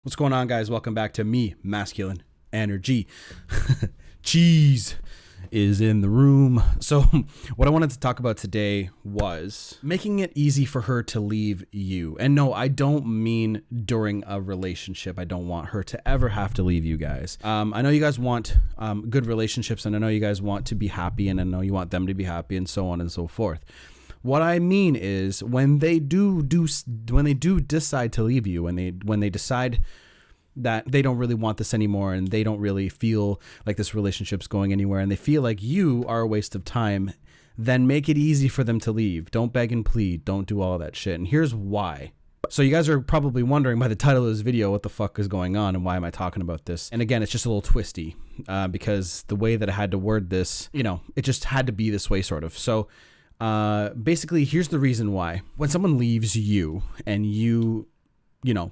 What's going on, guys? Welcome back to Me Masculine Energy. Cheese is in the room. So what I wanted to talk about today was making it easy for her to leave you. And no, I don't mean during a relationship. I don't want her to ever have to leave you guys. I know you guys want good relationships, and I know you guys want to be happy, and I know you want them to be happy, and so on and so forth. What I mean is when they do decide to leave you, when they decide that they don't really want this anymore, and they don't really feel like this relationship's going anywhere, and they feel like you are a waste of time, then make it easy for them to leave. Don't beg and plead. Don't do all that shit. And here's why. So you guys are probably wondering by the title of this video what the fuck is going on and why am I talking about this. And again, it's just a little twisty because the way that I had to word this, it just had to be this way, sort of. So basically, here's the reason why. When someone leaves you and you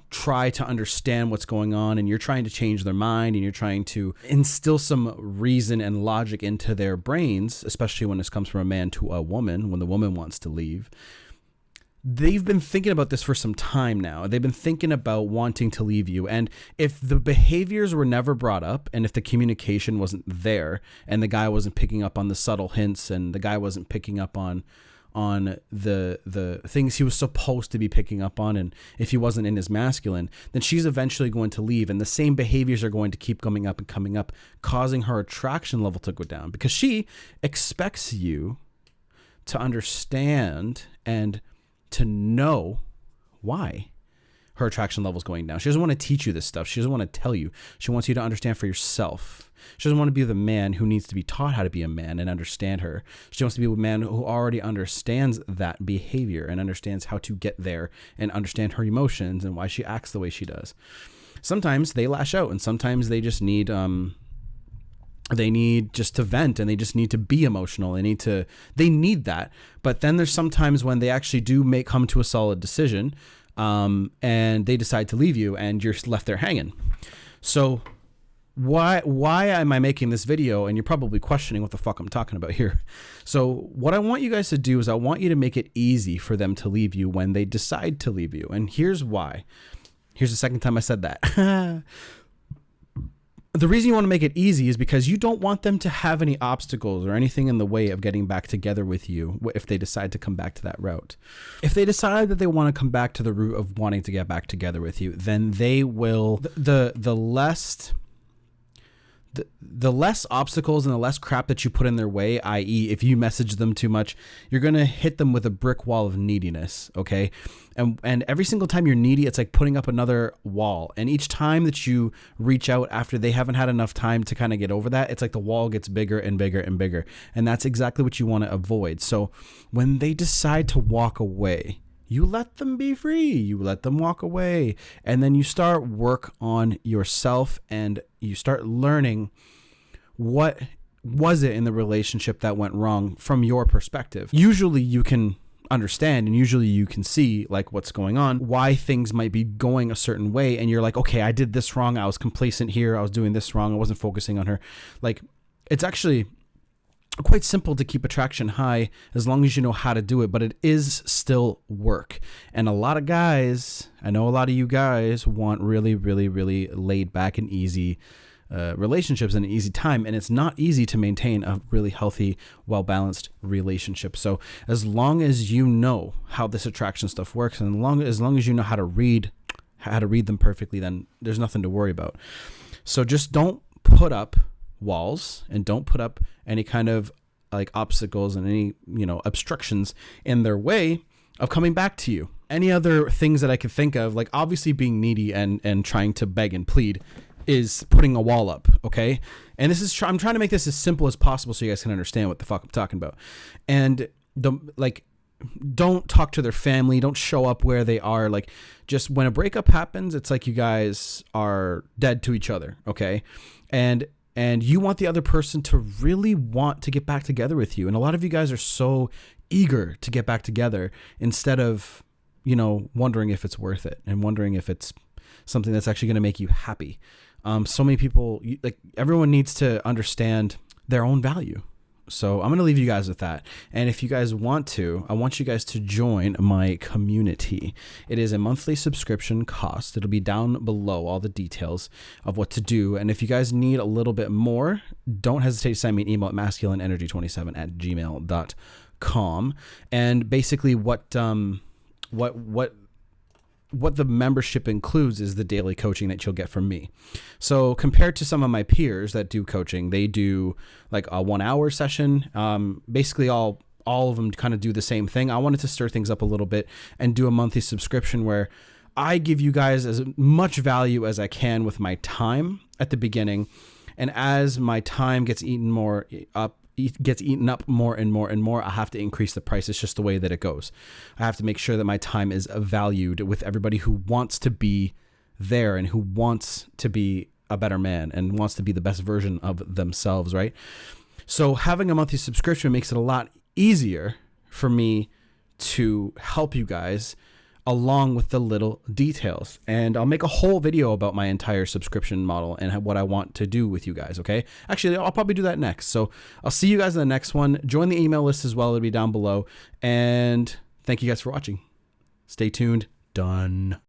try to understand what's going on, and you're trying to change their mind, and you're trying to instill some reason and logic into their brains, especially when this comes from a man to a woman, when the woman wants to leave, they've been thinking about this for some time now. They've been thinking about wanting to leave you. And if the behaviors were never brought up, and if the communication wasn't there, and the guy wasn't picking up on the subtle hints, and the guy wasn't picking up on the things he was supposed to be picking up on, and if he wasn't in his masculine, then she's eventually going to leave, and the same behaviors are going to keep coming up, causing her attraction level to go down, because she expects you to understand and to know why her attraction level is going down. She doesn't want to teach you this stuff. She doesn't want to tell you. She wants you to understand for yourself. She doesn't want to be the man who needs to be taught how to be a man and understand her. She wants to be a man who already understands that behavior and understands how to get there and understand her emotions and why she acts the way she does. Sometimes they lash out, and sometimes they just need just to vent, and they just need to be emotional. They need that. But then there's sometimes when they actually do come to a solid decision, and they decide to leave you, and you're left there hanging. So why am I making this video? And you're probably questioning what the fuck I'm talking about here. So what I want you guys to do is I want you to make it easy for them to leave you when they decide to leave you. And here's why. Here's the second time I said that. The reason you want to make it easy is because you don't want them to have any obstacles or anything in the way of getting back together with you if they decide to come back to that route. If they decide that they want to come back to the route of wanting to get back together with you, then they will, the less obstacles and the less crap that you put in their way, i.e. if you message them too much, you're going to hit them with a brick wall of neediness, okay? And every single time you're needy, it's like putting up another wall. And each time that you reach out after they haven't had enough time to kind of get over that, it's like the wall gets bigger and bigger and bigger. And that's exactly what you want to avoid. So when they decide to walk away, you let them be free. You let them walk away. And then you start work on yourself, and you start learning what was it in the relationship that went wrong from your perspective. Usually you can understand, and usually you can see like what's going on, why things might be going a certain way. And you're like, okay, I did this wrong. I was complacent here. I was doing this wrong. I wasn't focusing on her. Like, it's actually quite simple to keep attraction high as long as you know how to do it, but it is still work. And a lot of guys, I know a lot of you guys want really, really, really laid back and easy relationships and an easy time. And it's not easy to maintain a really healthy, well-balanced relationship. So as long as you know how this attraction stuff works, and as long as you know how to read them perfectly, then there's nothing to worry about. So just don't put up walls, and don't put up any kind of like obstacles and any obstructions in their way of coming back to you. Any other things that I could think of, like obviously being needy and trying to beg and plead, is putting a wall up, okay? And this is I'm trying to make this as simple as possible so you guys can understand what the fuck I'm talking about. And don't talk to their family, don't show up where they are. Like, just when a breakup happens, it's like you guys are dead to each other, okay? And you want the other person to really want to get back together with you. And a lot of you guys are so eager to get back together instead of, wondering if it's worth it and wondering if it's something that's actually going to make you happy. So many people, like, everyone needs to understand their own value. So I'm going to leave you guys with that. And if you guys want to, I want you guys to join my community. It is a monthly subscription cost. It'll be down below, all the details of what to do. And if you guys need a little bit more, don't hesitate to send me an email at masculineenergy27@gmail.com. And basically what the membership includes is the daily coaching that you'll get from me. So compared to some of my peers that do coaching, they do like a 1 hour session. Basically all of them kind of do the same thing. I wanted to stir things up a little bit and do a monthly subscription where I give you guys as much value as I can with my time at the beginning. And as my time gets eaten up more and more and more, I have to increase the price. It's just the way that it goes. I have to make sure that my time is valued with everybody who wants to be there and who wants to be a better man and wants to be the best version of themselves, right? So having a monthly subscription makes it a lot easier for me to help you guys along with the little details. And I'll make a whole video about my entire subscription model and what I want to do with you guys, okay? Actually, I'll probably do that next. So I'll see you guys in the next one. Join the email list as well. It'll be down below. And thank you guys for watching. Stay tuned. Done.